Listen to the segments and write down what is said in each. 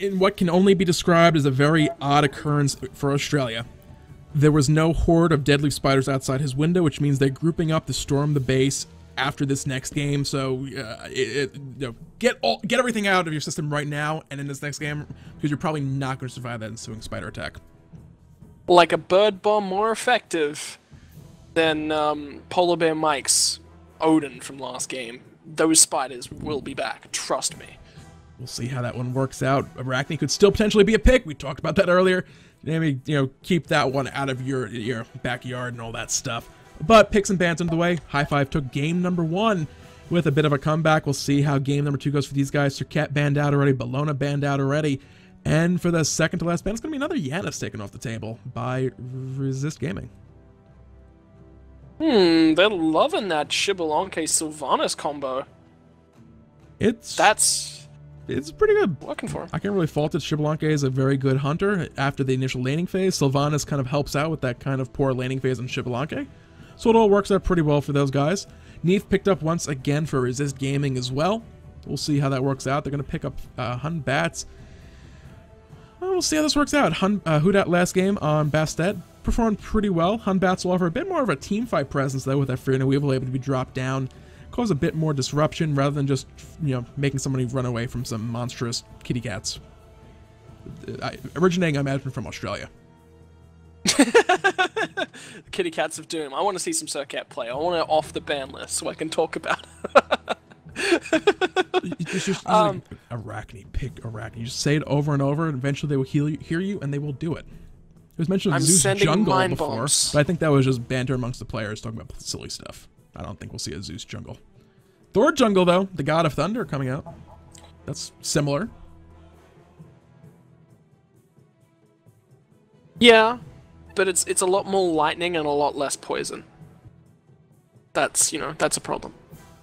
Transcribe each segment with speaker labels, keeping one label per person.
Speaker 1: in what can only be described as a very odd occurrence for Australia. There was no horde of deadly spiders outside his window, which means they're grouping up to storm the base after this next game. So get everything out of your system right now and in this next game, because you're probably not going to survive that ensuing spider attack.
Speaker 2: Like a bird bomb more effective than Polar Bear Mike's Odin from last game. Those spiders will be back, trust me.
Speaker 1: We'll see how that one works out. Arachne could still potentially be a pick. We talked about that earlier. Maybe, keep that one out of your backyard and all that stuff. But picks and bans into the way. High Five took game number 1 with a bit of a comeback. We'll see how game number 2 goes for these guys. Serket banned out already. Bellona banned out already. And for the second to last ban, it's going to be another Yanis taken off the table by Resist Gaming.
Speaker 2: They're loving that Xbalanque Sylvanus combo. It's pretty good.
Speaker 1: Working for him. I can't really fault it. Xbalanque is a very good hunter after the initial laning phase. Sylvanus kind of helps out with that kind of poor laning phase on Xbalanque. So it all works out pretty well for those guys. Neith picked up once again for Resist Gaming as well. We'll see how that works out. They're going to pick up Hun Batz. We'll see how this works out. Who Dat last game on Bastet performed pretty well. Hun Batz will offer a bit more of a team fight presence though with that Fenrir Weevil able to be dropped down. Cause a bit more disruption rather than just, making somebody run away from some monstrous kitty cats. Originating, I imagine, from Australia.
Speaker 2: Kitty Cats of Doom. I want to see some Serket play. I want it off the ban list so I can talk about it.
Speaker 1: Just like Arachne, pick Arachne. You just say it over and over, and eventually they will hear you, and they will do it. It was mentioned Zeus Jungle before, but I think that was just banter amongst the players talking about silly stuff. I don't think we'll see a Zeus jungle. Thor jungle, though, the god of thunder, coming out. That's similar.
Speaker 2: Yeah, but it's a lot more lightning and a lot less poison. That's a problem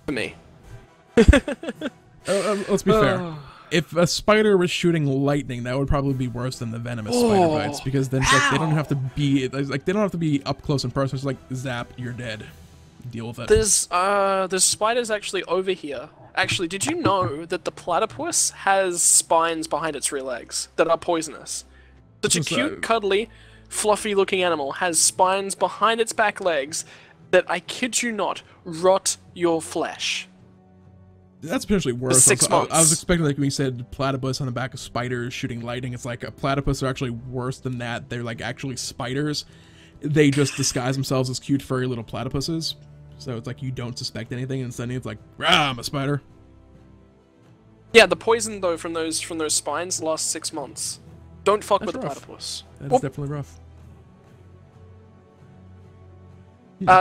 Speaker 2: for me.
Speaker 1: Let's be fair. If a spider was shooting lightning, that would probably be worse than the venomous spider bites, because then they don't have to be up close and personal. It's like zap, you're dead. Deal with it.
Speaker 2: There's spiders actually over here. Actually, did you know that the platypus has spines behind its rear legs that are poisonous? Such a cute, cuddly, fluffy-looking animal has spines behind its back legs that, I kid you not, rot your flesh.
Speaker 1: That's potentially worse.
Speaker 2: For 6 months.
Speaker 1: I was expecting, like when you said platypus on the back of spiders shooting lightning, it's like a platypus are actually worse than that. They're like actually spiders. They just disguise themselves as cute, furry little platypuses. So it's like you don't suspect anything, and suddenly it's like, rah, I'm a spider.
Speaker 2: Yeah, the poison though from those spines lasts 6 months. Don't fuck with the platypus.
Speaker 1: That's definitely rough.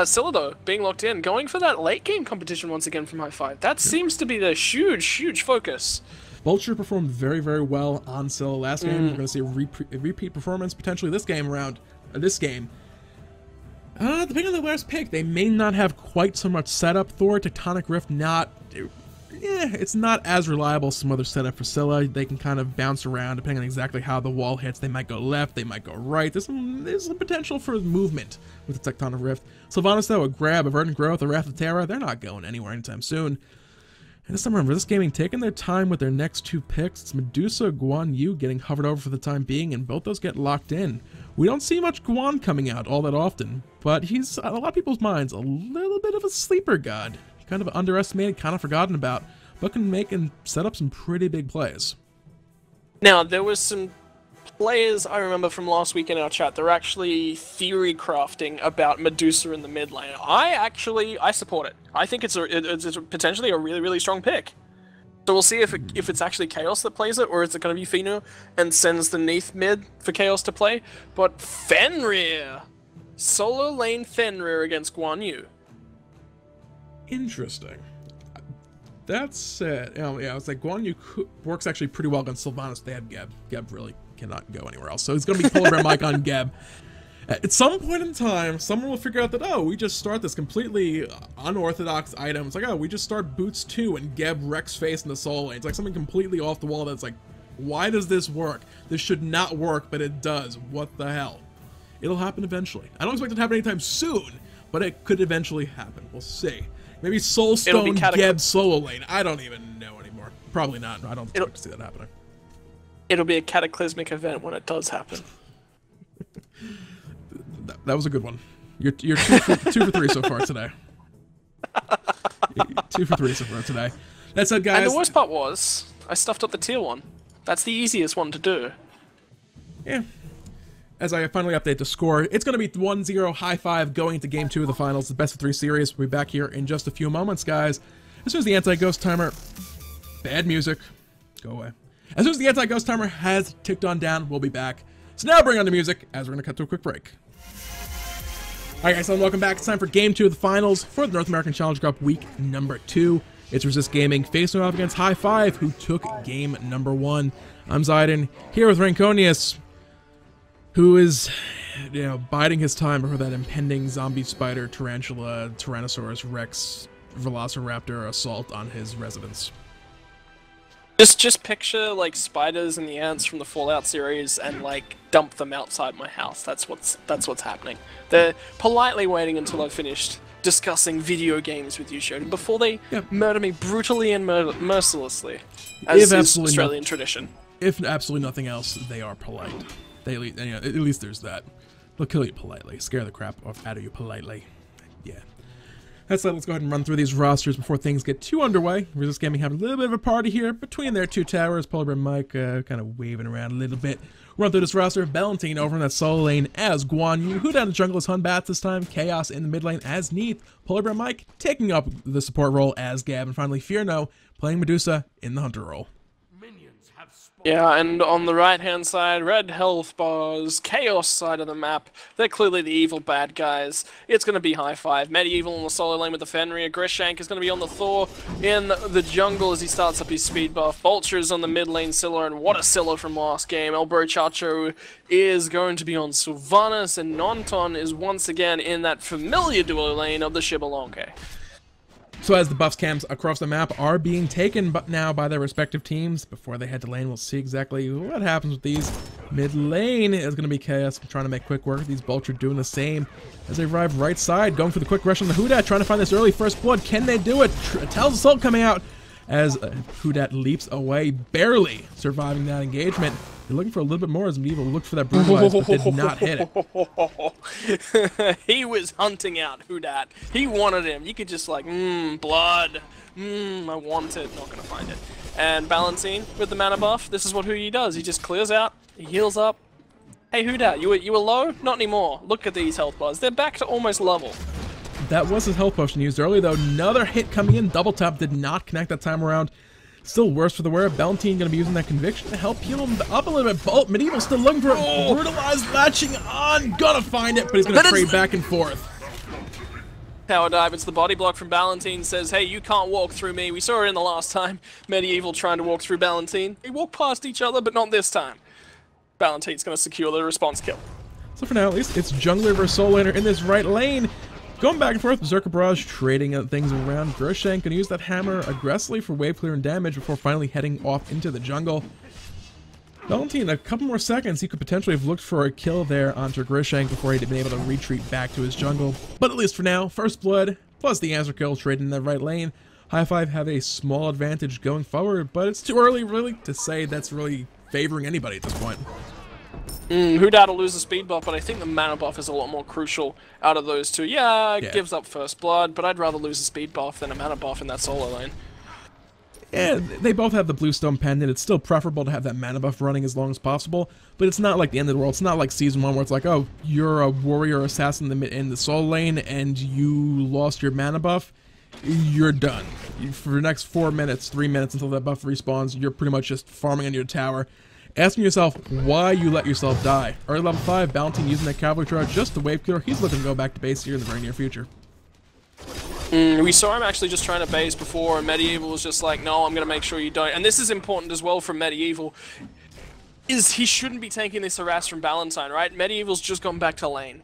Speaker 2: Scylla though, being locked in, going for that late game competition once again from High Five. That seems to be the huge focus.
Speaker 1: Vulture performed very, very well on Scylla last game. We're going to see a repeat performance potentially this game around this game. Depending on the last pick, they may not have quite so much setup. Thor, Tectonic Rift, it's not as reliable as some other setup for Scylla. They can kind of bounce around depending on exactly how the wall hits. They might go left, they might go right. There's some potential for movement with the Tectonic Rift. Sylvanus, though, a grab, a Verdant Growth, a Wrath of Terra, they're not going anywhere anytime soon. And this time around, Resist Gaming taking their time with their next 2 picks. It's Medusa, Guan getting hovered over for the time being, and both those get locked in. We don't see much Guan coming out all that often, but he's, in a lot of people's minds, a little bit of a sleeper god. Kind of underestimated, kind of forgotten about, but can make and set up some pretty big plays.
Speaker 2: Now, there was some players I remember from last week in our chat. They're actually theory crafting about Medusa in the mid lane. I support it. I think it's potentially a really strong pick. So we'll see if it's actually Chaos that plays it, or is it going to be Fenrir and sends the Neith mid for Chaos to play. But Fenrir! Solo lane Fenrir against Guan.
Speaker 1: Interesting. That said, yeah, I was like, Guan works actually pretty well against Sylvanus. They have Geb. Geb really cannot go anywhere else. So it's going to be Polar Bear Mike on Geb. At some point in time, someone will figure out that, oh, we just start this completely unorthodox item. It's like, oh, we just start Boots 2 and Geb wrecks face in the soul lane. It's like something completely off the wall that's like, why does this work? This should not work, but it does. What the hell? It'll happen eventually. I don't expect it to happen anytime soon, but it could eventually happen. We'll see. Maybe Soulstone Geb solo lane. I don't even know anymore. Probably not. I don't expect to see that happening.
Speaker 2: It'll be a cataclysmic event when it does happen.
Speaker 1: That was a good one. You're two for three so far today. 2 for 3 so far today. That's it, guys.
Speaker 2: And the worst part was, I stuffed up the tier 1. That's the easiest one to do.
Speaker 1: Yeah. As I finally update the score, it's going to be 1-0 high-five going into Game 2 of the finals. The best of 3 series. We'll be back here in just a few moments, guys. As soon as the anti-ghost timer... Bad music. Go away. As soon as the anti-ghost timer has ticked on down, we'll be back. So now bring on the music, as we're going to cut to a quick break. Alright guys, so welcome back. It's time for Game 2 of the finals for the North American Challenge Cup Week number 2. It's Resist Gaming facing off against High-Five, who took game number 1. I'm Zayden, here with Ranconius, who is, biding his time before that impending zombie spider, tarantula, Tyrannosaurus Rex, Velociraptor assault on his residence.
Speaker 2: Just picture like spiders and the ants from the Fallout series and like dump them outside my house. That's what's happening. They're politely waiting until I've finished discussing video games with you, Shodan, before they murder me brutally and mercilessly, as is Australian tradition.
Speaker 1: If absolutely nothing else, they are polite. They at least there's that. They'll kill you politely, scare the crap out of you politely. Yeah. That's it. Let's go ahead and run through these rosters before things get too underway. Resist Gaming having a little bit of a party here between their 2 towers. Polar Bear Mike kind of waving around a little bit. Run through this roster. Valentine over in that solo lane as Guan. Who down in the jungle is Batz this time. Chaos in the mid lane as Neith. Polar Bear Mike taking up the support role as Gab. And finally Fenrir playing Medusa in the hunter role.
Speaker 2: Yeah, and on the right-hand side, red health bars, chaos side of the map. They're clearly the evil bad guys. It's going to be High-Five. Medieval on the solo lane with the Fenrir. Xbalanque is going to be on the Thor in the jungle as he starts up his speed buff. Vulture's on the mid lane Scylla, and what a Scylla from last game. Chacho is going to be on Sylvanus, and Nonton is once again in that familiar duo lane of the Xbalanque.
Speaker 1: So as the buffs cams across the map are being taken now by their respective teams, before they head to lane, we'll see exactly what happens with these. Mid lane is going to be Chaos trying to make quick work. These Vulture doing the same as they arrive right side, going for the quick rush on the Houdat, trying to find this early first blood. Can they do it? Tells Assault coming out as Houdat leaps away, barely surviving that engagement. They're looking for a little bit more as Medieval looked for that brutalize, but did not hit
Speaker 2: it. He was hunting out Houdat. He wanted him. You could just like, blood. I want it. Not gonna find it. And Valentine with the mana buff. This is what he does. He just clears out. He heals up. Hey Houdat, you were low? Not anymore. Look at these health bars. They're back to almost level.
Speaker 1: That was his health potion used early though. Another hit coming in. Double tap did not connect that time around. Still worse for the wearer. Valentine going to be using that conviction to help heal him up a little bit. Bolt Medieval still looking for it. Brutalized, latching on. Gonna find it, but he's going to trade back and forth.
Speaker 2: Tower dive. It's the body block from Valentine. Says, hey, you can't walk through me. We saw it in the last time. Medieval trying to walk through Valentine. They walk past each other, but not this time. Valentine's going to secure the response kill.
Speaker 1: So for now, at least, it's jungler versus soul laner in this right lane. Going back and forth, Berserker Barrage trading things around. Xbalanque gonna use that hammer aggressively for wave clear and damage before finally heading off into the jungle. Valentine, a couple more seconds, he could potentially have looked for a kill there onto Xbalanque before he'd been able to retreat back to his jungle. But at least for now, first blood, plus the answer kill trading in the right lane. High-Five have a small advantage going forward, but it's too early really to say that's really favoring anybody at this point.
Speaker 2: Houdat will lose the speed buff, but I think the mana buff is a lot more crucial out of those two. Yeah, it gives up first blood, but I'd rather lose the speed buff than a mana buff in that solo lane.
Speaker 1: Yeah, they both have the Bluestone Pendant. It's still preferable to have that mana buff running as long as possible, but it's not like the end of the world. It's not like Season 1 where it's like, oh, you're a warrior assassin in the solo lane and you lost your mana buff. You're done. For the next 4 minutes, 3 minutes until that buff respawns, you're pretty much just farming on your tower. Asking yourself why you let yourself die. Early level 5, Valentine using that cavalry charge just to wave clear. He's looking to go back to base here in the very near future.
Speaker 2: We saw him actually just trying to base before, and Medieval was just like, no, I'm going to make sure you don't. And this is important as well from Medieval, is he shouldn't be taking this harass from Valentine, right? Medieval's just gone back to lane.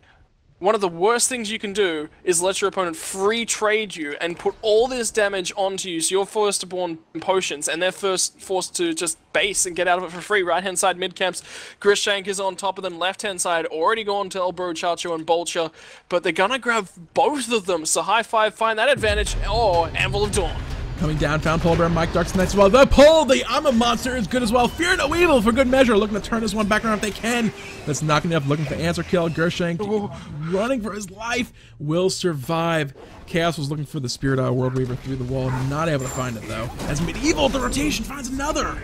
Speaker 2: One of the worst things you can do is let your opponent free trade you and put all this damage onto you, so you're forced to burn potions, and they're forced to just base and get out of it for free. Right-hand side mid-camps, Xbalanque is on top of them. Left-hand side, already gone to Elbow, Chacho, and Vulture, but they're gonna grab both of them, so High-Five find that advantage. Oh, Anvil of Dawn.
Speaker 1: Coming down, found Polar Bear, Mike Darks Knights as well. The pull, the I'm a Monster is good as well. Fear no evil for good measure. Looking to turn this one back around if they can. That's not enough. Looking for answer kill. Gershank running for his life. Will survive. Chaos was looking for the Spirit World Weaver through the wall. Not able to find it though. As Medieval, the rotation finds another.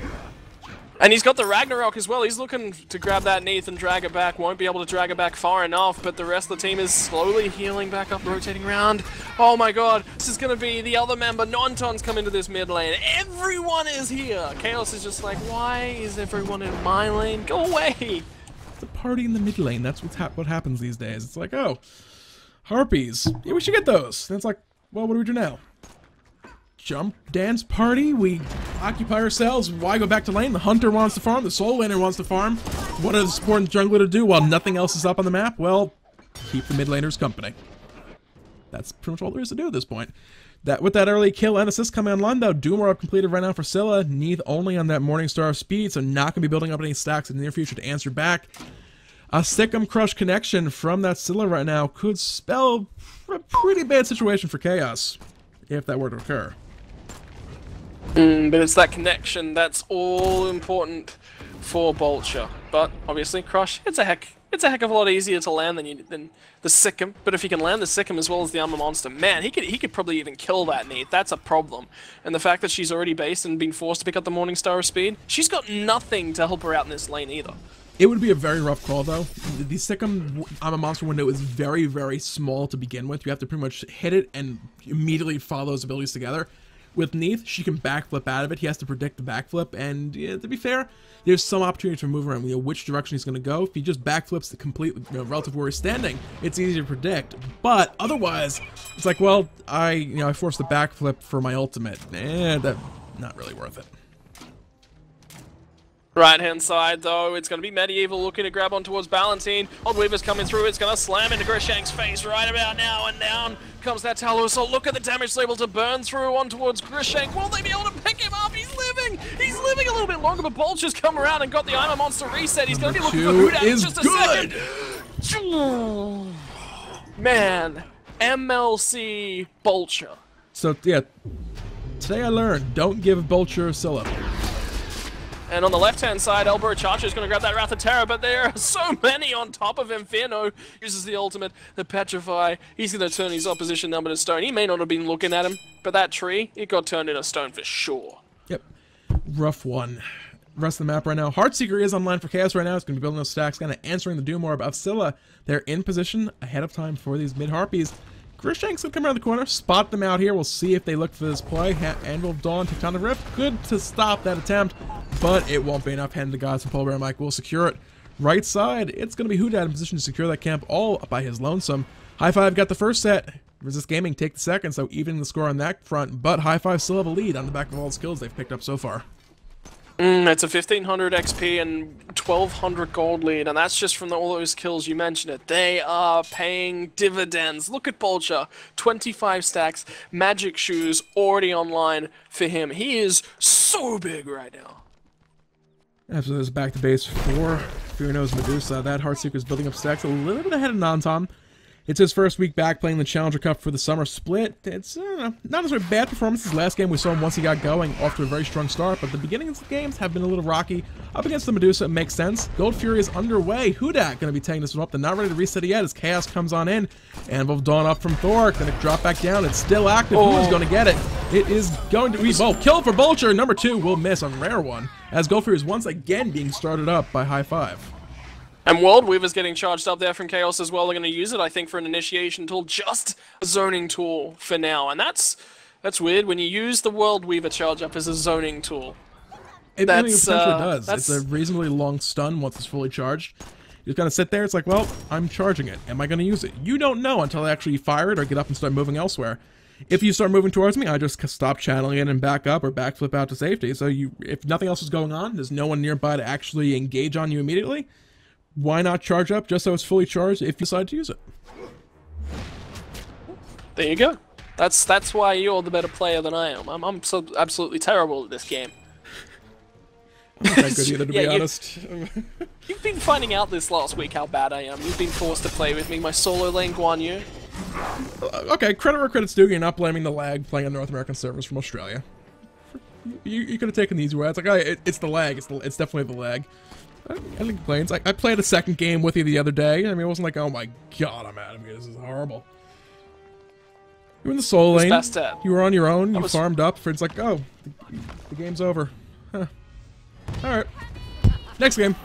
Speaker 2: And he's got the Ragnarok as well. He's looking to grab that Neith and drag it back. Won't be able to drag it back far enough, but the rest of the team is slowly healing back up, rotating around. Oh my god, this is going to be the other member. Nonton's come into this mid lane. Everyone is here. Chaos is just like, why is everyone in my lane? Go away.
Speaker 1: It's a party in the mid lane. That's what happens these days. It's like, oh, harpies. Yeah, we should get those. And it's like, well, what do we do now? Jump dance party, we occupy ourselves. Why go back to lane? The hunter wants to farm, the soul laner wants to farm. What does the support and jungler to do while nothing else is up on the map? Well, keep the mid laners company. That's pretty much all there is to do at this point. With that early kill and assist coming online though, Doomor up completed right now for Scylla. Neith only on that Morningstar speed, so not going to be building up any stacks in the near future to answer back. A Sikkim Crush connection from that Scylla right now could spell a pretty bad situation for Chaos, if that were to occur.
Speaker 2: But it's that connection that's all important for Vulture. But obviously, Crush, it's a heck of a lot easier to land than the Sikkim. But if he can land the Sikkim as well as the Armor Monster, man, he could probably even kill that Neith. That's a problem. And the fact that she's already based and been forced to pick up the Morningstar of speed, she's got nothing to help her out in this lane either.
Speaker 1: It would be a very rough call though. The Sikkim Armor Monster window is very, very small to begin with. You have to pretty much hit it and immediately follow those abilities together. With Neith, she can backflip out of it. He has to predict the backflip, and yeah, to be fair, there's some opportunity to move around. You know which direction he's going to go. If he just backflips the complete relative where he's standing, it's easy to predict. But otherwise, it's like, well, I forced the backflip for my ultimate. That's not really worth it.
Speaker 2: Right-hand side, though, it's going to be Medieval looking to grab on towards Ballantine. Old Weaver's coming through. It's going to slam into Gershank's face right about now, and down comes that Talos. So look at the damage label to burn through on towards Gershank. Will they be able to pick him up? He's living! He's living a little bit longer, but Vulture's come around and got the Armor Monster reset. He's going to be looking for Houdat in just a second. Man, MLC Vulture.
Speaker 1: So, yeah, today I learned, don't give Vulture Scylla.
Speaker 2: And on the left-hand side, Elbow Charger's going to grab that Wrath of Terror, but there are so many on top of him. Inferno uses the ultimate, the Petrify. He's going to turn his opposition number to stone. He may not have been looking at him, but that tree, it got turned into stone for sure. Yep.
Speaker 1: Rough one. Rest of the map right now. Heartseeker is online for Chaos right now. It's going to be building those stacks, kind of answering the Doom Orb of Scylla. They're in position ahead of time for these mid-harpies. Gershank's gonna come around the corner, spot them out here. We'll see if they look for this play. Anvil of Dawn, Tectonic Rift. Good to stop that attempt, but it won't be enough. Hand the guys from Polar Bear Mike will secure it. Right side, it's gonna be Houdat in position to secure that camp all by his lonesome. High Five got the first set. Resist Gaming take the second, so even the score on that front, but High Five still have a lead on the back of all the skills they've picked up so far.
Speaker 2: It's a 1500 XP and 1200 gold lead, and that's just from all those kills you mentioned it. They are paying dividends. Look at Vulture, 25 stacks, Magic Shoes already online for him. He is so big right now.
Speaker 1: After this back to base for Fear Knows Medusa, that Heartseeker's building up stacks a little bit ahead of Nontom. It's his first week back playing the Challenger Cup for the summer split. It's not necessarily bad performance. His last game we saw him once he got going, off to a very strong start, but the beginning of the games have been a little rocky. Up against the Medusa, it makes sense. Gold Fury is underway. Houdat going to be taking this one up. They're not ready to reset it yet as Chaos comes on in. Anvil of Dawn up from Thor. Going to drop back down. It's still active. Who is going to get it? It is going to be, well, kill for Vulture. Number 2 will miss, a rare one, as Gold Fury is once again being started up by High Five.
Speaker 2: And World Weaver's getting charged up there from Chaos as well. They're going to use it, I think, for an initiation tool, just a zoning tool for now. And that's weird when you use the World Weaver charge up as a zoning tool.
Speaker 1: It really potentially does. It's a reasonably long stun once it's fully charged. You're going to sit there, it's like, well, I'm charging it. Am I going to use it? You don't know until I actually fire it or get up and start moving elsewhere. If you start moving towards me, I just stop channeling it and back up or backflip out to safety. So if nothing else is going on, there's no one nearby to actually engage on you immediately. Why not charge up just so it's fully charged if you decide to use it?
Speaker 2: There you go. That's why you're the better player than I am. I'm so absolutely terrible at this game.
Speaker 1: I'm not that good either, to be honest.
Speaker 2: You've been finding out this last week how bad I am. You've been forced to play with me. My solo lane Guan Yu.
Speaker 1: Okay, credit where credit's due. You're not blaming the lag playing on North American servers from Australia. You could have taken the easy way. It's like, oh, it's the lag. It's definitely the lag. I didn't complain. I played a second game with you the other day. I mean, it wasn't like, oh my god, I'm out of here. This is horrible. You were in the solo lane. You were on your own. You farmed up. It's like, oh, the game's over. Huh. All right. Next game.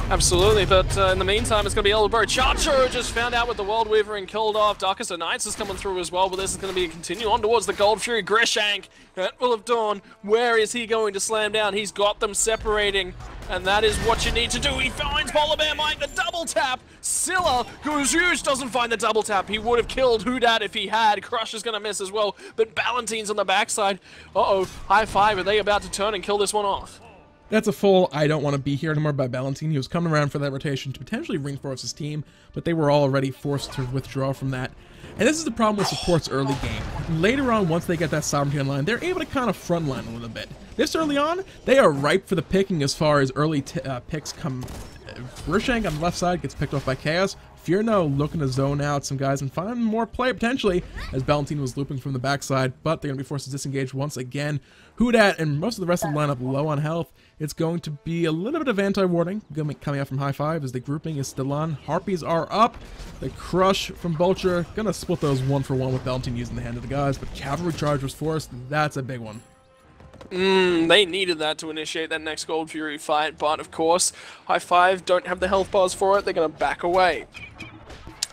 Speaker 2: Absolutely, but in the meantime, it's going to be Elbow Chacho just found out with the World Weaver and killed off. Darkest of Nights is coming through as well, but this is going to be a continue on towards the Gold Fury. Grishank, that will have dawn. Where is he going to slam down? He's got them separating, and that is what you need to do. He finds Polar Bear Mike, the double tap. Scylla, who's huge, doesn't find the double tap. He would have killed Houdat if he had. Crush is going to miss as well, but Ballantine's on the backside. Uh-oh, high five. Are they about to turn and kill this one off?
Speaker 1: That's a full I don't want to be here anymore by Ballantine. He was coming around for that rotation to potentially reinforce his team, but they were already forced to withdraw from that. And this is the problem with support's early game. Later on, once they get that sovereignty online, they're able to kind of frontline a little bit. This early on, they are ripe for the picking as far as early picks come. Grishank on the left side gets picked off by Chaos. Furno looking to zone out some guys and find more play potentially as Ballantine was looping from the backside, but they're going to be forced to disengage once again. Houdat and most of the rest of the lineup low on health. It's going to be a little bit of anti-warding coming out from High Five as the grouping is still on. Harpies are up. The Crush from Vulture gonna split those 1-for-1 with Ballantine using the hand of the guys, but Cavalry Charge was forced. That's a big one.
Speaker 2: They needed that to initiate that next Gold Fury fight, but of course, High Five don't have the health bars for it. They're going to back away.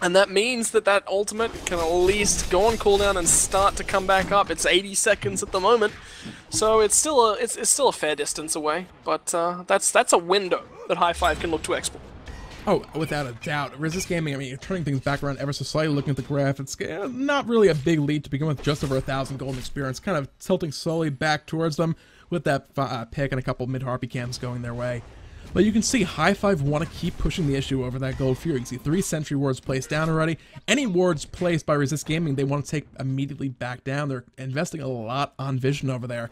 Speaker 2: And that means that that ultimate can at least go on cooldown and start to come back up. It's 80 seconds at the moment, so it's still a fair distance away. But that's a window that High Five can look to exploit.
Speaker 1: Oh, without a doubt. Resist Gaming, I mean, you're turning things back around ever so slightly, looking at the graph. It's not really a big lead to begin with, just over 1,000 golden experience, kind of tilting slowly back towards them with that pick and a couple mid-Harpy camps going their way. But you can see High Five want to keep pushing the issue over that Gold Fury. You see 3 sentry wards placed down already. Any wards placed by Resist Gaming, they want to take immediately back down. They're investing a lot on vision over there.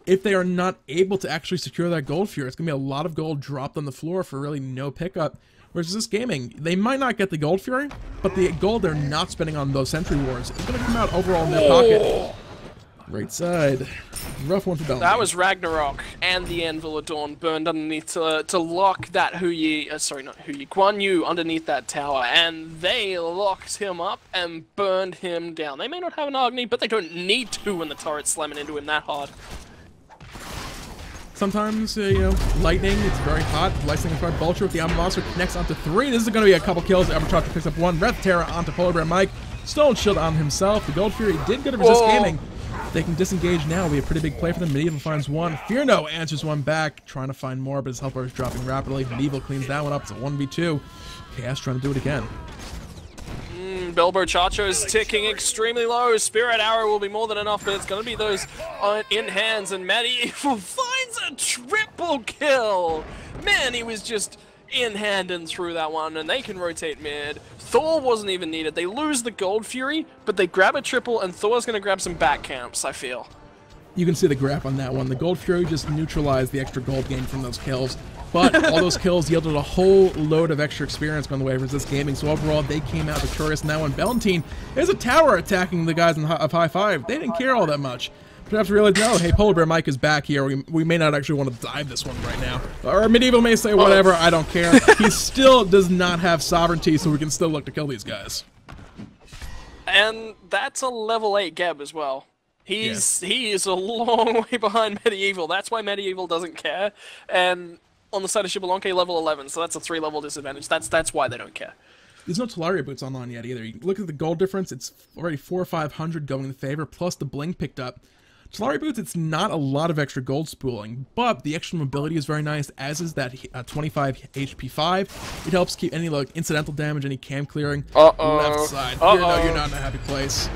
Speaker 1: If they are not able to actually secure that Gold Fury, it's going to be a lot of gold dropped on the floor for really no pickup. Whereas this Gaming, they might not get the Gold Fury, but the gold they're not spending on those sentry wars is going to come out overall in their pocket. Right side. Rough one for Bellamy.
Speaker 2: That was Ragnarok and the Anvil of Dawn burned underneath to lock that Guan Yu underneath that tower, and they locked him up and burned him down. They may not have an Agni, but they don't need to when the turret's slamming into him that hard.
Speaker 1: Sometimes, you know, lightning, it's very hot. Lightning in front, Vulture with the Alma Monster connects onto 3. This is going to be a couple kills. Evercharger picks up 1. Wrath Terror onto Polar Bear Mike. Stone Shield on himself. The Gold Fury did go to Resist Gaming. They can disengage now. We have a pretty big play for them. Medieval finds 1. Furno answers 1 back, trying to find more, but his health bar is dropping rapidly. Medieval cleans that one up. It's a 1v2. Chaos trying to do it again.
Speaker 2: Belbo Chacho is ticking extremely low. Spirit Arrow will be more than enough, but it's going to be those in hands, and Medieval finds a triple kill. Man, he was just in hand and through that one, and they can rotate mid. Thor wasn't even needed. They lose the Gold Fury, but they grab a triple, and Thor's going to grab some back camps, I feel.
Speaker 1: You can see the graph on that one. The Gold Fury just neutralized the extra gold gain from those kills. But all those kills yielded a whole load of extra experience going the way of Resist Gaming, so overall they came out victorious. And now on Ballantine, there's a tower attacking the guys of High Five. They didn't care all that much. But you have to realize, no, hey, Polar Bear Mike is back here. We may not actually want to dive this one right now. Or Medieval may say, whatever, I don't care. He still does not have sovereignty, so we can still look to kill these guys.
Speaker 2: And that's a level 8 Geb as well. He is a long way behind Medieval. That's why Medieval doesn't care. And on the side of Xbalanque, level 11, so that's a 3-level disadvantage. That's why they don't care.
Speaker 1: There's no Talaria boots online yet either. You look at the gold difference, it's already 400 or 500 going in favor, plus the bling picked up. Talaria boots, it's not a lot of extra gold spooling, but the extra mobility is very nice, as is that 25 HP 5. It helps keep any like incidental damage, any cam clearing. Left side. You're not in a happy place.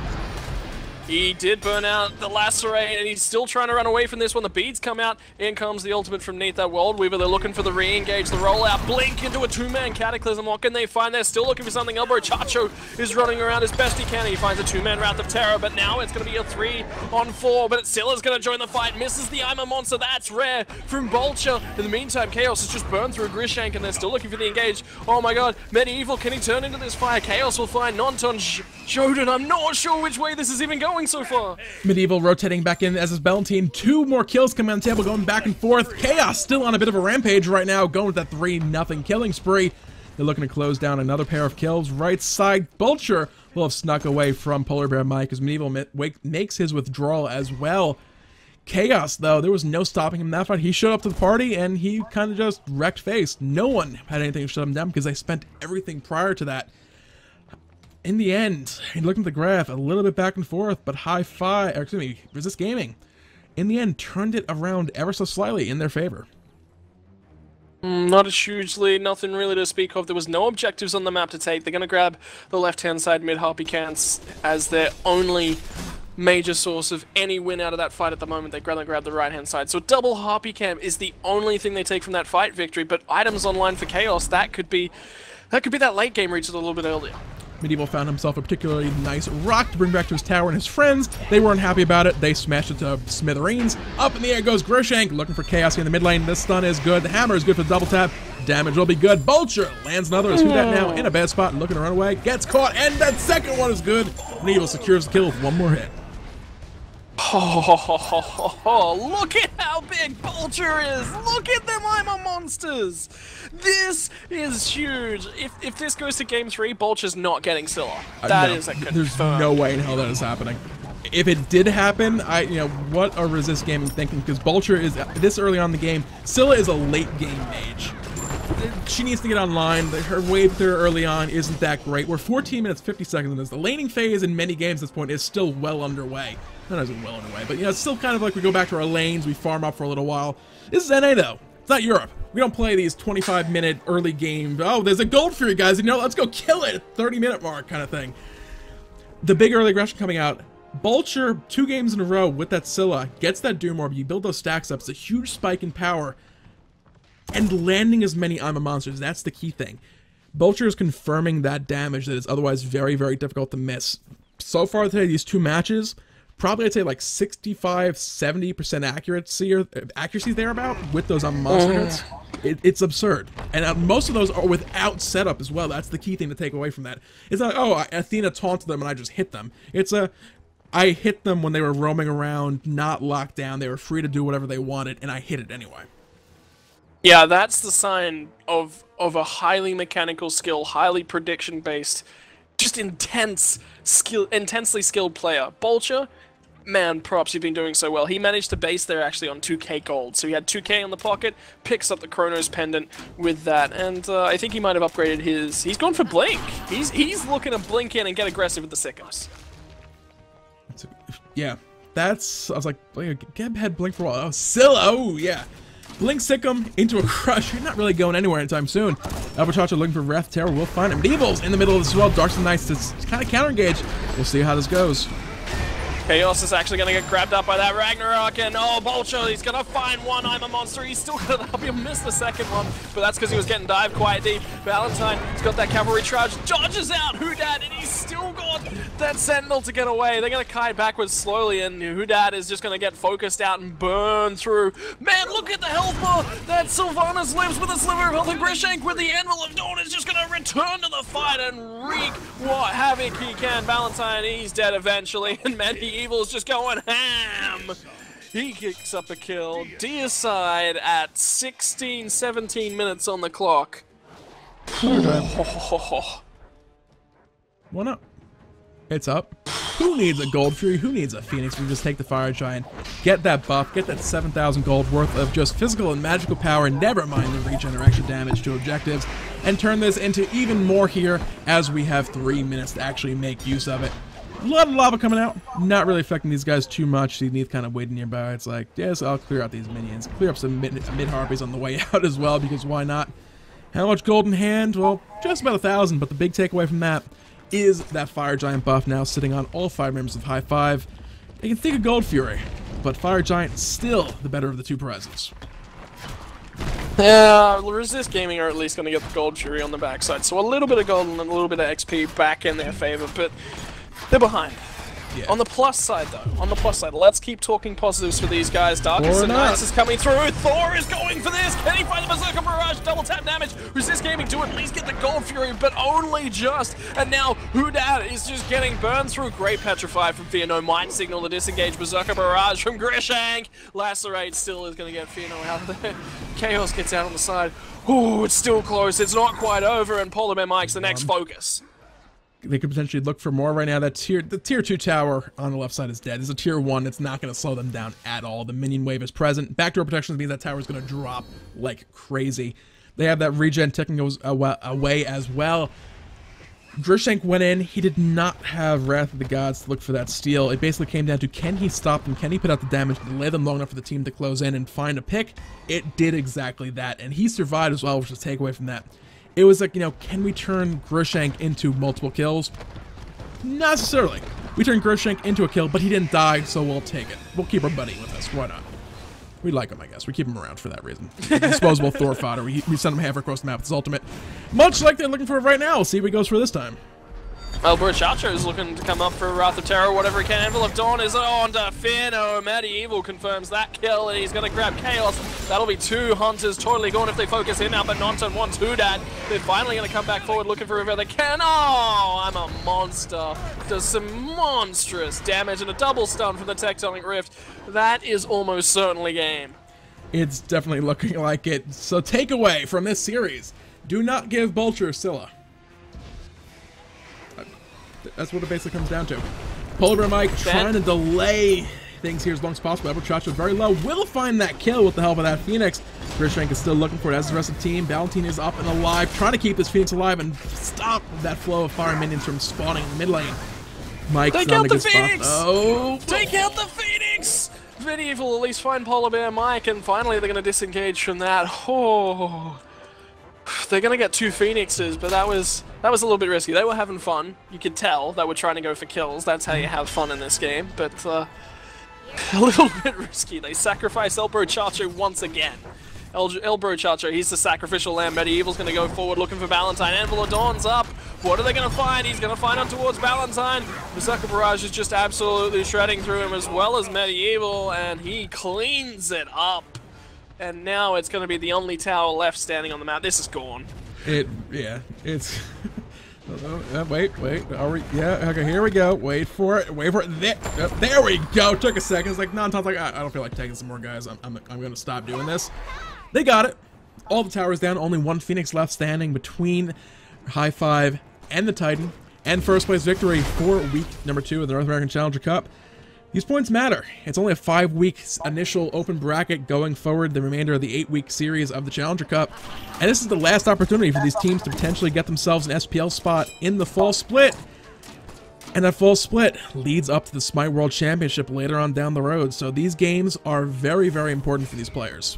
Speaker 2: He did burn out the Lacerate, and he's still trying to run away from this when the beads come out. In comes the ultimate from Neith, that World Weaver. They're looking for the re-engage, the rollout, blink into a two-man Cataclysm. What can they find? They're still looking for something. Elbow Chacho is running around as best he can. He finds a two-man Wrath of Terror, but now it's going to be a 3-on-4. But Scylla's going to join the fight. Misses the I'm a Monster. That's rare from Vulture. In the meantime, Chaos has just burned through a Grishank, and they're still looking for the engage. Oh my god, Medieval, can he turn into this fire? Chaos will find Nonton Joden. I'm not sure which way this is even going so far.
Speaker 1: Medieval rotating back in as his Xbalanque. 2 more kills coming on the table, going back and forth. Chaos still on a bit of a rampage right now, going with that 3-0 killing spree. They're looking to close down another pair of kills. Right side, Vulture will have snuck away from Polar Bear Mike as Medieval makes his withdrawal as well. Chaos, though, there was no stopping him in that fight. He showed up to the party and he kind of just wrecked face. No one had anything to shut him down because they spent everything prior to that. In the end, looking at the graph, a little bit back and forth, but Resist Gaming, in the end, turned it around ever so slightly in their favor.
Speaker 2: Not a huge lead, nothing really to speak of. There was no objectives on the map to take. They're going to grab the left-hand side mid-harpy cans as their only major source of any win out of that fight at the moment. They're going to grab the right-hand side. So double harpy cam is the only thing they take from that fight victory, but items online for Chaos, that could be that late game reach a little bit earlier.
Speaker 1: Medieval found himself a particularly nice rock to bring back to his tower, and his friends, they weren't happy about it. They smashed it to smithereens. Up in the air goes Grishank, looking for Chaos in the mid lane. This stun is good. The hammer is good for the double tap. Damage will be good. Vulture lands another as Who Dat now in a bad spot, looking to run away. Gets caught, and that second one is good. Medieval secures the kill with one more hit.
Speaker 2: Oh, look at how big Vulture is! Look at them I'm a monsters! This is huge! If this goes to game 3, Vulture's not getting Scylla. That is a confirm.
Speaker 1: There's no way in hell that is happening. If it did happen, what are Resist Gaming thinking? Because Vulture is this early on in the game. Scylla is a late game mage. She needs to get online. Her wave through early on isn't that great. We're 14 minutes 50 seconds in this. The laning phase in many games at this point is still well underway. Not as well underway, but it's still kind of like we go back to our lanes, we farm up for a little while. This is NA though. It's not Europe. We don't play these 25-minute early game. Oh, there's a gold for you guys. Let's go kill it at 30-minute mark kind of thing. The big early aggression coming out. Vulture 2 games in a row with that Scylla gets that Doom Orb. You build those stacks up. It's a huge spike in power. And landing as many I'm a Monsters, that's the key thing. Vulture is confirming that damage that is otherwise very, very difficult to miss. So far today, these 2 matches, probably I'd say like 65–70% accuracy thereabout with those I'm a Monster hits. It's absurd. And most of those are without setup as well. That's the key thing to take away from that. It's not, oh, Athena taunted them and I just hit them. It's I hit them when they were roaming around, not locked down. They were free to do whatever they wanted, and I hit it anyway.
Speaker 2: Yeah, that's the sign of a highly mechanical skill, highly prediction-based, just intensely skilled player. Vulture, man, props, you've been doing so well. He managed to base there actually on 2k gold. So he had 2k in the pocket, picks up the Chronos pendant with that, and I think he might have upgraded his... He's gone for Blink. He's looking to blink in and get aggressive with the Sickos.
Speaker 1: Yeah, that's... I was like, Geb had Blink for a while. Oh, Scylla! Oh, yeah. Blink Sick'em into a crush. You're not really going anywhere anytime soon. Alberchacho looking for Wrath Terror. We'll find him. Medieval's in the middle of this as well. Darks and Knights is kind of counter-engaged. We'll see how this goes.
Speaker 2: Chaos is actually going to get grabbed up by that Ragnarok, and oh, Vulture, he's going to find one I'm a Monster. He's still going to help him miss the second one, but that's because he was getting dived quite deep. Valentine, he's got that cavalry charge, dodges out Who Dat, and he's still got that Sentinel to get away. They're going to kite backwards slowly, and Who Dat is just going to get focused out and burn through. Man, look at the health bar! That Sylvanus lives with a sliver of health, and Grishank with the Anvil of Dawn is just going to return to the fight and wreak what havoc he can. Valentine, he's dead eventually, and Evil's just going ham. He kicks up a kill. Deicide at 16-17 minutes on the clock.
Speaker 1: Why not? It's up. Who needs a Gold Fury? Who needs a Phoenix? We just take the Fire Giant, get that buff, get that 7,000 gold worth of just physical and magical power, never mind the regen or extra damage to objectives, and turn this into even more here as we have 3 minutes to actually make use of it. A lot of lava coming out, not really affecting these guys too much. You need kind of waiting nearby. It's like, yes, I'll clear out these minions. Clear up some mid-harpies on the way out as well, because why not? How much gold in hand? Well, just about 1,000, but the big takeaway from that is that Fire Giant buff now sitting on all 5 members of High 5. They can think of Gold Fury, but Fire Giant still the better of the two prizes.
Speaker 2: Yeah, Resist Gaming are at least going to get the Gold Fury on the backside, so a little bit of gold and a little bit of XP back in their favor, but they're behind. Yeah. On the plus side, though, let's keep talking positives for these guys. Darkest of Nights is coming through. Thor is going for this. Can he find the Berserker Barrage? Double tap damage. Resist Gaming to at least get the Gold Fury, but only just. And now Hudat is just getting burned through. Great Petrify from Fëanor. Might signal the disengage Berserker Barrage from Grishank. Lacerate still is going to get Fëanor out of there. Chaos gets out on the side. Ooh, it's still close. It's not quite over, and Polar Bear Mike's the next focus.
Speaker 1: They could potentially look for more right now. The tier 2 tower on the left side is dead. There's a tier 1 that's not going to slow them down at all. The minion wave is present. Backdoor protection means that tower is going to drop like crazy. They have that regen ticking away as well. Grishank went in. He did not have Wrath of the Gods to look for that steal. It basically came down to, can he stop them? Can he put out the damage, delay them long enough for the team to close in and find a pick? It did exactly that, and he survived as well, which is a takeaway from that. It was like, you know, can we turn Grishank into multiple kills? Not necessarily. We turned Grishank into a kill, but he didn't die, so we'll take it. We'll keep our buddy with us. Why not? We like him, I guess. We keep him around for that reason. Disposable Thor fodder. We send him half across the map with his ultimate. Much like they're looking for right now. We'll see what he goes for this time.
Speaker 2: Well, Brochacho is looking to come up for Wrath of Terror, whatever he can. Envelope Dawn is on to Fëanor. Medieval confirms that kill, and he's going to grab Chaos. That'll be two Hunters totally gone if they focus in now, but Nonton wants Hudat. They're finally going to come back forward looking for whoever they can. Oh, I'm a monster. Does some monstrous damage and a double stun from the Tectonic Rift. That is almost certainly game.
Speaker 1: It's definitely looking like it. So takeaway from this series, do not give Vulture Scylla. That's what it basically comes down to. Polar Bear Mike trying to delay things here as long as possible. Chacho very low. Will find that kill with the help of that Phoenix. Grishank is still looking for it as the rest of the team. Valentine is up and alive, trying to keep this Phoenix alive and stop that flow of fire minions from spawning in the mid lane. Mike's
Speaker 2: Take
Speaker 1: on
Speaker 2: out
Speaker 1: the
Speaker 2: the
Speaker 1: good
Speaker 2: Phoenix!
Speaker 1: spot. Oh,
Speaker 2: take out the Phoenix! Medieval at least find Polar Bear Mike, and finally they're going to disengage from that. Oh, they're going to get two Phoenixes, but that was a little bit risky. They were having fun. You could tell they were trying to go for kills. That's how you have fun in this game, but a little bit risky. They sacrifice El Brochacho once again. El Brochacho, he's the sacrificial lamb. Medieval's going to go forward looking for Valentine. Anvil of Dawn's up. What are they going to find? He's going to find on towards Valentine. Berserker Barrage is just absolutely shredding through him as well as Medieval, and he cleans it up. And now it's going to be the only tower left standing on the map. This is gone.
Speaker 1: Yeah, it's... wait, are we... Yeah, okay, here we go. Wait for it. There we go. Took a second. It's like, Nonton's like, I don't feel like taking some more guys. I'm going to stop doing this. They got it. All the towers down. Only one Phoenix left standing between High Five and the Titan. And first place victory for week number 2 of the North American Challenger Cup. These points matter. It's only a 5-week initial open bracket going forward the remainder of the 8-week series of the Challenger Cup. And this is the last opportunity for these teams to potentially get themselves an SPL spot in the fall split. And that fall split leads up to the Smite World Championship later on down the road. So these games are very, very important for these players.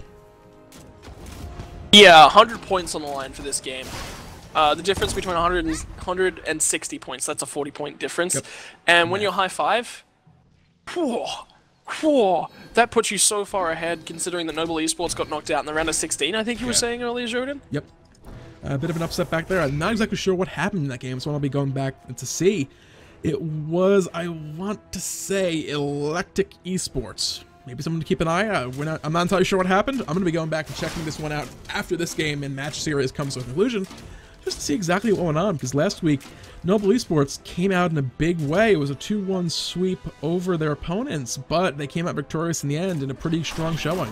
Speaker 2: Yeah, 100 points on the line for this game. The difference between 100 and 160 points, that's a 40-point difference. Yep. And when you're High Five, that puts you so far ahead, considering that Noble Esports got knocked out in the round of 16, I think you were saying earlier, Jordan?
Speaker 1: Yep. A bit of an upset back there. I'm not exactly sure what happened in that game, so I'll be going back to see. It was, I want to say, Electric Esports. Maybe someone to keep an eye out. I'm not entirely sure what happened. I'm going to be going back and checking this one out after this game and match series comes to a conclusion, just to see exactly what went on, because last week, Noble Esports came out in a big way. It was a 2-1 sweep over their opponents, but they came out victorious in the end in a pretty strong showing.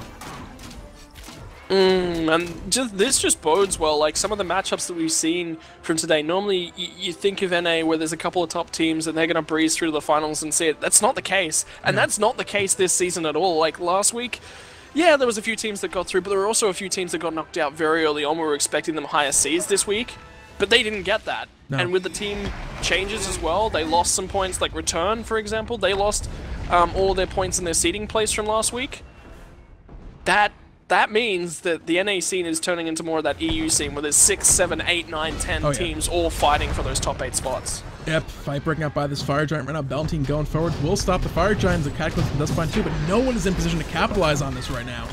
Speaker 2: And this just bodes well. Like some of the matchups that we've seen from today, normally you think of NA where there's a couple of top teams and they're going to breeze through to the finals and see it. That's not the case. And that's not the case this season at all. Like last week, yeah, there was a few teams that got through, but there were also a few teams that got knocked out very early on. We were expecting them higher seeds this week, but they didn't get that. No. And with the team changes as well, they lost some points, like Return, for example. They lost all of their points in their seeding place from last week. That means that the NA scene is turning into more of that EU scene where there's 6, 7, 8, 9, 10 teams all fighting for those top 8 spots.
Speaker 1: Yep, fight breaking out by this Fire Giant right now. Valentine going forward will stop the Fire Giants. The Cataclysm does fine too, but no one is in position to capitalize on this right now.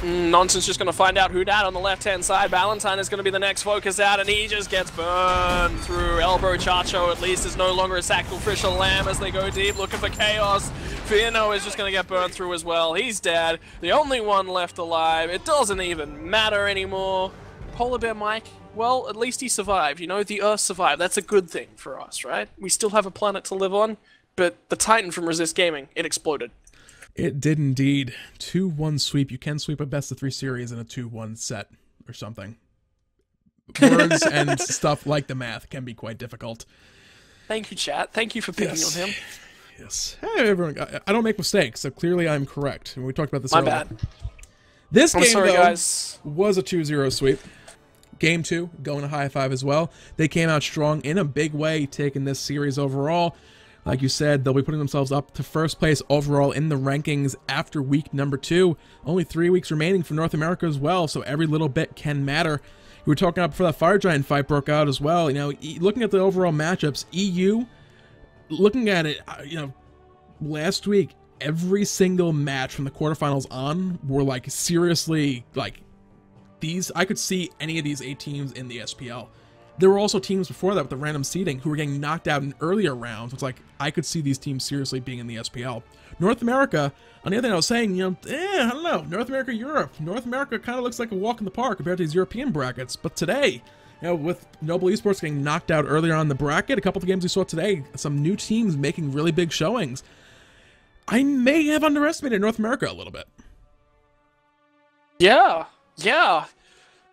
Speaker 2: Nonsense just going to find out who dat on the left-hand side. Valentine is going to be the next focus out, and he just gets burned through. Elbow Chacho at least is no longer a sacrificial lamb as they go deep looking for chaos. Fino is just going to get burned through as well. He's dead. The only one left alive. It doesn't even matter anymore. Polar Bear Mike, well, at least he survived. You know, the Earth survived. That's a good thing for us, right? We still have a planet to live on, but the Titan from Resist Gaming, it exploded.
Speaker 1: It did indeed. 2-1 sweep. You can sweep a best-of-3 series in a 2-1 set or something. Words and stuff like the math can be quite difficult.
Speaker 2: Thank you, chat. Thank you for picking on him.
Speaker 1: Yes. Hey, everyone. I don't make mistakes, so clearly I'm correct. And we talked about this earlier.
Speaker 2: My bad.
Speaker 1: This game,
Speaker 2: sorry,
Speaker 1: though,
Speaker 2: guys.
Speaker 1: was a 2-0 sweep. Game 2, going to high five as well. They came out strong in a big way, taking this series overall. Like you said, they'll be putting themselves up to first place overall in the rankings after week number 2. Only 3 weeks remaining for North America as well, so every little bit can matter. We were talking about before that Fire Giant fight broke out as well. You know, looking at the overall matchups, EU, looking at it, you know, last week, every single match from the quarterfinals on were, like, seriously, like, these, I could see any of these 8 teams in the SPL. There were also teams before that with the random seeding who were getting knocked out in earlier rounds. It's like, I could see these teams seriously being in the SPL. North America, on the other hand, I was saying, you know, I don't know, North America, Europe. North America kind of looks like a walk in the park compared to these European brackets. But today, you know, with Noble Esports getting knocked out earlier on in the bracket, a couple of games we saw today, some new teams making really big showings. I may have underestimated North America a little bit.
Speaker 2: Yeah.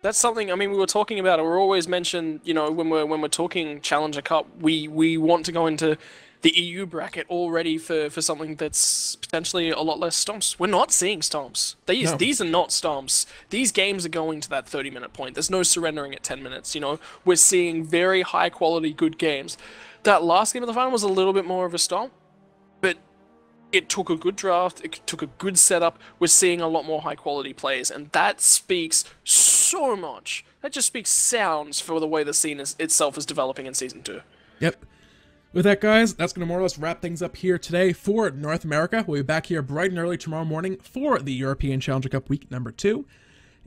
Speaker 2: That's something, I mean, we were talking about it. We're always mentioned, you know, when we're talking Challenger Cup, we want to go into the EU bracket already for something that's potentially a lot less stomps. We're not seeing stomps. These are not stomps. These games are going to that 30-minute point. There's no surrendering at 10 minutes, you know. We're seeing very high-quality, good games. That last game of the final was a little bit more of a stomp, but it took a good draft, it took a good setup. We're seeing a lot more high-quality plays, and that speaks so much. That just speaks sounds for the way the scene itself is developing in Season 2.
Speaker 1: Yep. With that, guys, that's going to more or less wrap things up here today for North America. We'll be back here bright and early tomorrow morning for the European Challenger Cup week number 2.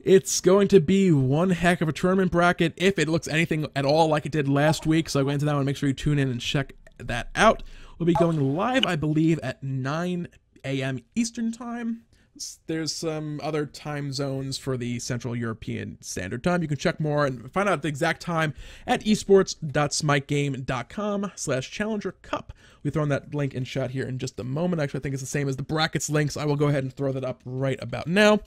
Speaker 1: It's going to be one heck of a tournament bracket if it looks anything at all like it did last week, so I'll go into that one and make sure you tune in and check that out. We'll be going live, I believe, at 9 a.m. Eastern Time. There's some other time zones for the Central European Standard Time. You can check more and find out the exact time at esports.smiteGame.com/Challenger Cup. We've thrown that link in chat here in just a moment. Actually, I think it's the same as the brackets links. I will go ahead and throw that up right about now.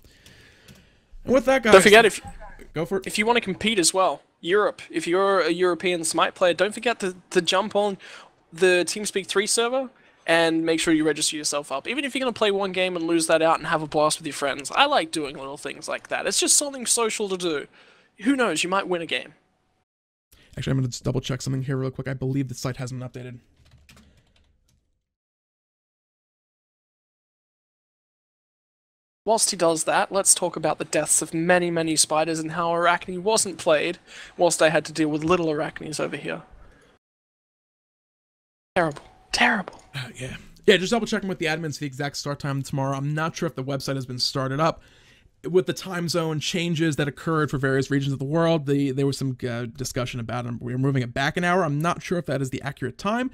Speaker 1: And with that, guys,
Speaker 2: don't forget,
Speaker 1: go for it.
Speaker 2: If you want to compete as well, Europe, if you're a European Smite player, don't forget to jump on the TeamSpeak 3 server and make sure you register yourself up. Even if you're going to play one game and lose that out and have a blast with your friends. I like doing little things like that. It's just something social to do. Who knows, you might win a game.
Speaker 1: Actually, I'm going to just double check something here real quick. I believe the site hasn't been updated.
Speaker 2: Whilst he does that, let's talk about the deaths of many, many spiders and how Arachne wasn't played, whilst I had to deal with little Arachnes over here. Terrible.
Speaker 1: Yeah, just double checking with the admins the exact start time tomorrow. I'm not sure if the website has been started up. With the time zone changes that occurred for various regions of the world, there was some discussion about it. We were moving it back an hour. I'm not sure if that is the accurate time.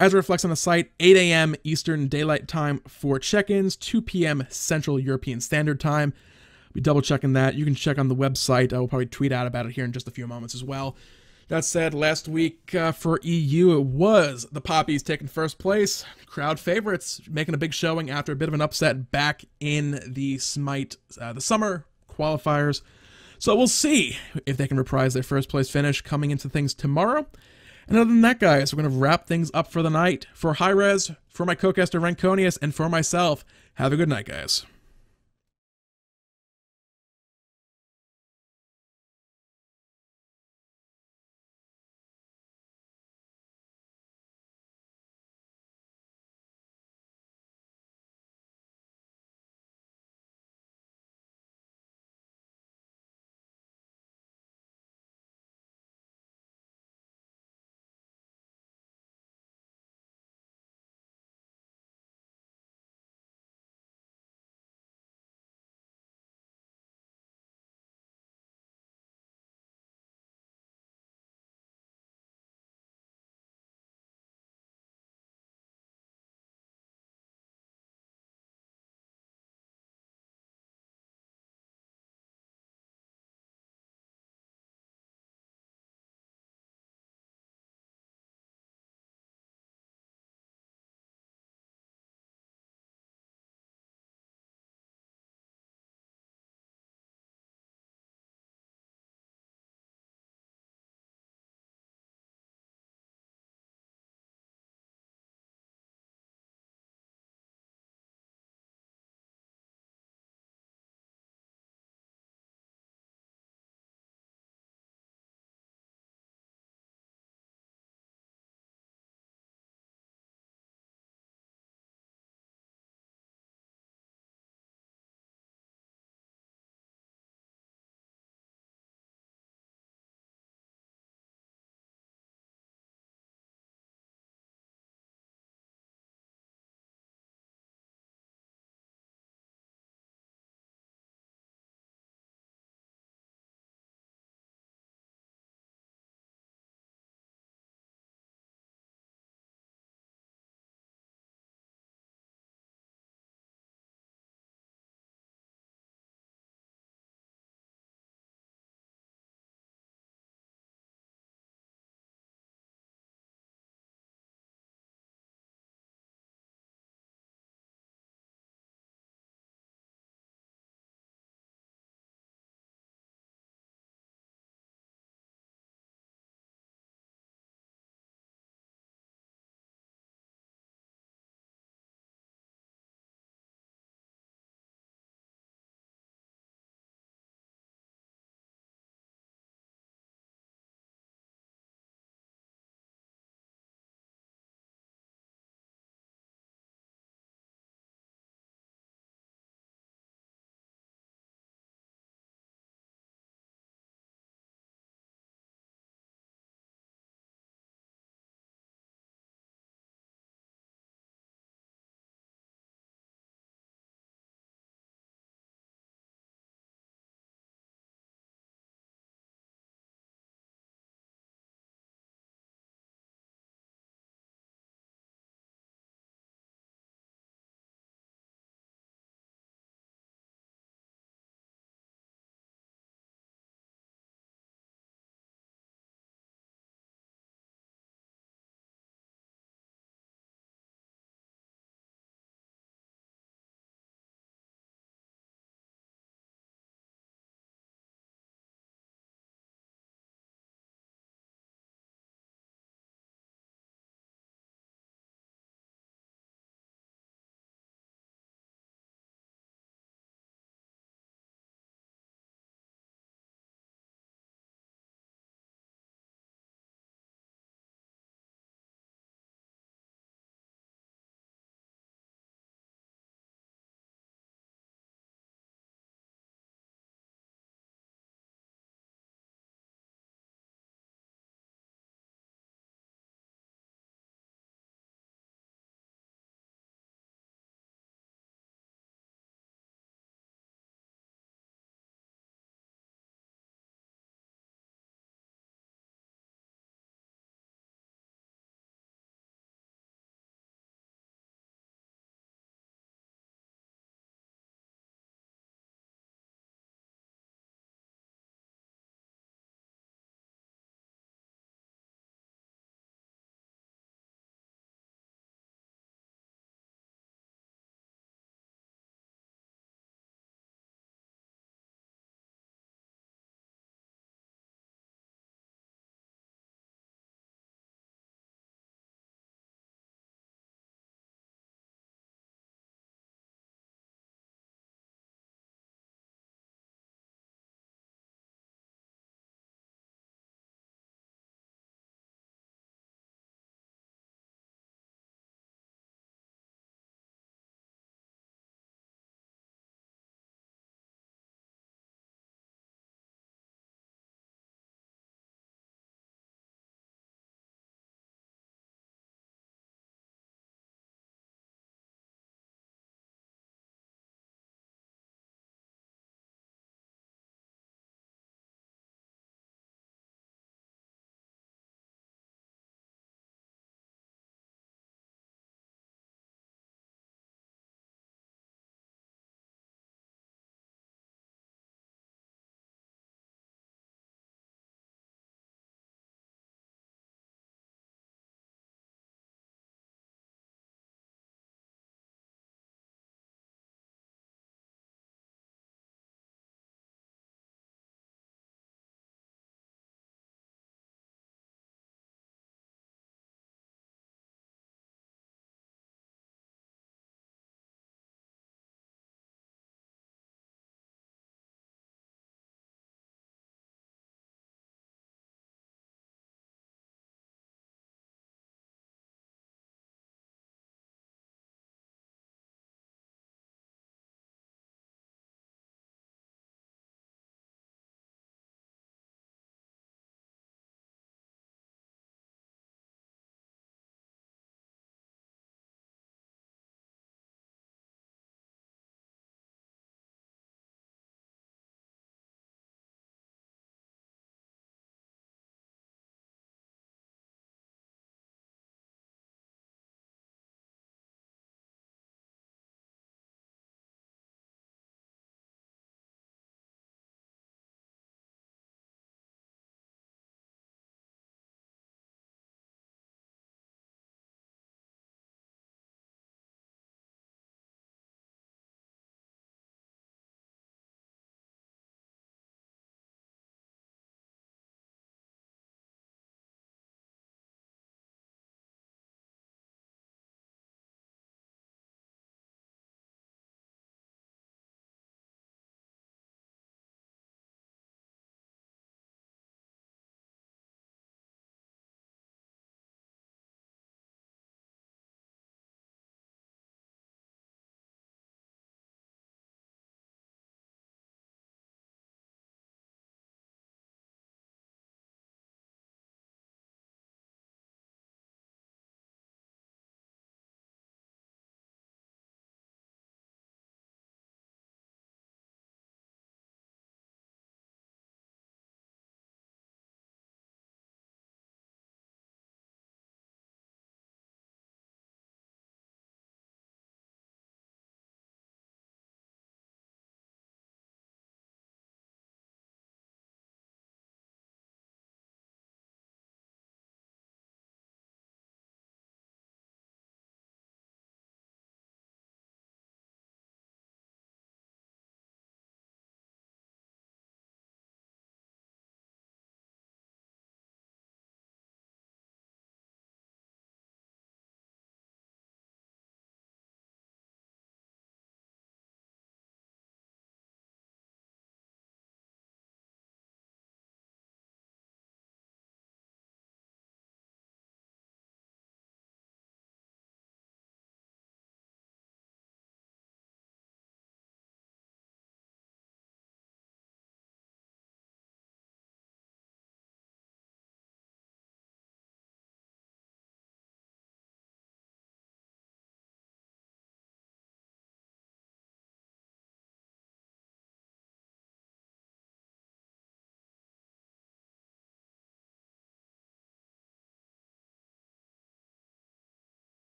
Speaker 1: As it reflects on the site, 8 a.m. Eastern Daylight Time for check-ins, 2 p.m. Central European Standard Time. We'll be double checking that. You can check on the website. I will probably tweet out about it here in just a few moments as well. That said, last week for EU, it was the Poppies taking first place. Crowd favorites making a big showing after a bit of an upset back in the Smite, the summer qualifiers. So we'll see if they can reprise their first place finish coming into things tomorrow. And other than that, guys, we're going to wrap things up for the night. For hi-rez, for my co-caster Ranconius, and for myself, have a good night, guys.